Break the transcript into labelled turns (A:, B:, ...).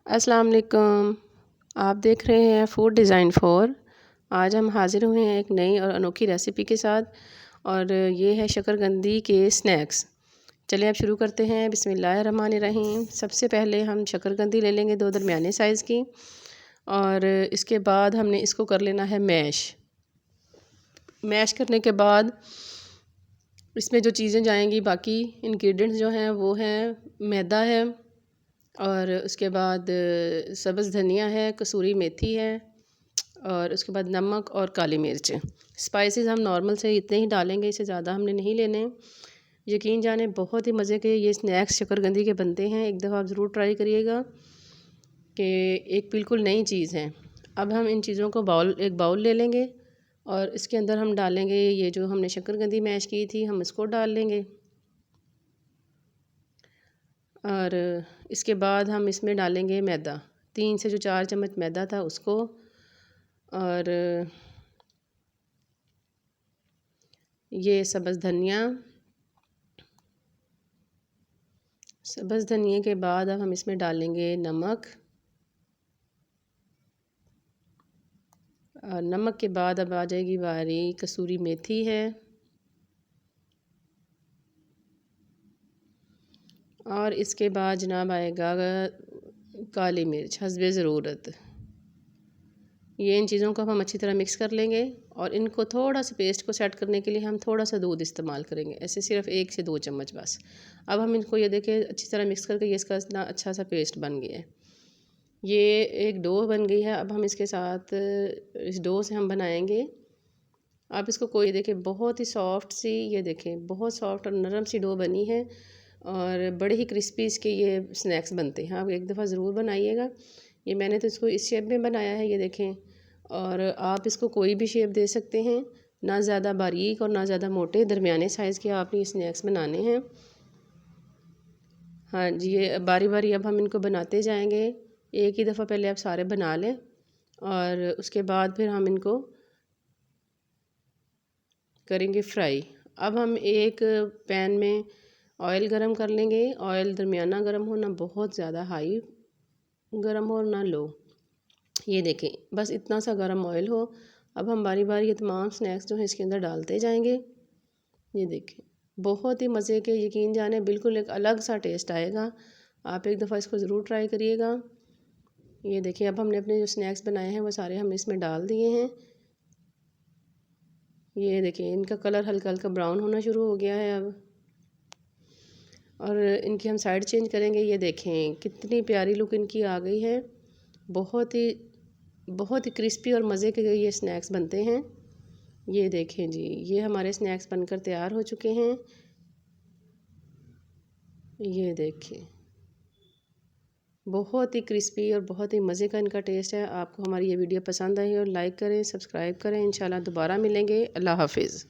A: अस्सलाम वालेकुम। आप देख रहे हैं फूड डिज़ाइन 4। आज हम हाज़िर हुए हैं एक नई और अनोखी रेसिपी के साथ और ये है शकरकंदी के स्नैक्स। चलिए अब शुरू करते हैं। बिस्मिल्लाहिर्रहमानिर्रहीम। सबसे पहले हम शकरकंदी ले लेंगे 2 दरमियाने साइज़ की और इसके बाद हमने इसको कर लेना है मैश करने के बाद इसमें जो चीज़ें जाएंगी, बाकी इंग्रेडिएंट्स जो हैं वो हैं मैदा है और उसके बाद सब्ज़ धनिया है, कसूरी मेथी है और उसके बाद नमक और काली मिर्च। स्पाइसेस हम नॉर्मल से इतने ही डालेंगे, इससे ज़्यादा हमने नहीं लेने। यकीन जाने बहुत ही मज़े के ये स्नैक्स शकरकंदी के बनते हैं। एक दफ़ा आप ज़रूर ट्राई करिएगा कि एक बिल्कुल नई चीज़ है। अब हम इन चीज़ों को एक बाउल ले लेंगे और इसके अंदर हम डालेंगे ये जो हमने शकरकंदी मैश की थी, हम इसको डाल लेंगे और इसके बाद हम इसमें डालेंगे मैदा। 3 से 4 चम्मच मैदा था उसको, और ये सब्ज़ धनिया के बाद अब हम इसमें डालेंगे नमक, और नमक के बाद अब आ जाएगी बारी कसूरी मेथी है, और इसके बाद जनाब आएगा काली मिर्च हस्बे ज़रूरत। ये इन चीज़ों को हम अच्छी तरह मिक्स कर लेंगे और इनको थोड़ा सा पेस्ट को सेट करने के लिए हम थोड़ा सा दूध इस्तेमाल करेंगे, ऐसे सिर्फ 1 से 2 चम्मच बस। अब हम इनको ये देखें अच्छी तरह मिक्स करके ये इसका इतना अच्छा सा पेस्ट बन गया है। ये एक डो बन गई है। अब हम इसके साथ इस डो से हम बनाएंगे। आप इसको कोई देखें बहुत ही सॉफ्ट सी, ये देखें बहुत सॉफ्ट और नरम सी डो बनी है और बड़े ही क्रिस्पी इसके ये स्नैक्स बनते हैं। आप एक दफ़ा ज़रूर बनाइएगा। ये मैंने तो इसको इस शेप में बनाया है, ये देखें। और आप इसको कोई भी शेप दे सकते हैं, ना ज़्यादा बारीक और ना ज़्यादा मोटे, दरमियाने साइज़ के आपने स्नैक्स बनाने हैं। हाँ जी, ये बारी बारी अब हम इनको बनाते जाएंगे। एक ही दफ़ा पहले आप सारे बना लें और उसके बाद फिर हम इनको करेंगे फ्राई। अब हम एक पैन में ऑयल गरम कर लेंगे। ऑयल दरमियाना गरम हो, ना बहुत ज़्यादा हाई गरम हो ना लो। ये देखें बस इतना सा गरम ऑयल हो। अब हम बारी बारी ये तमाम स्नैक्स जो हैं इसके अंदर डालते जाएंगे। ये देखें बहुत ही मज़े के, यकीन जाने बिल्कुल एक अलग सा टेस्ट आएगा। आप एक दफ़ा इसको ज़रूर ट्राई करिएगा। ये देखिए अब हमने अपने जो स्नैक्स बनाए हैं वो सारे हमने इसमें डाल दिए हैं। ये देखिए इनका कलर हल्का हल्का ब्राउन होना शुरू हो गया है अब, और इनकी हम साइड चेंज करेंगे। ये देखें कितनी प्यारी लुक इनकी आ गई है। बहुत ही क्रिस्पी और मज़े के ये स्नैक्स बनते हैं। ये देखें जी, ये हमारे स्नैक्स बनकर तैयार हो चुके हैं। ये देखें बहुत ही क्रिस्पी और बहुत ही मज़े का इनका टेस्ट है। आपको हमारी ये वीडियो पसंद आई और लाइक करें, सब्सक्राइब करें। इंशाल्लाह दोबारा मिलेंगे। अल्लाह हाफिज़।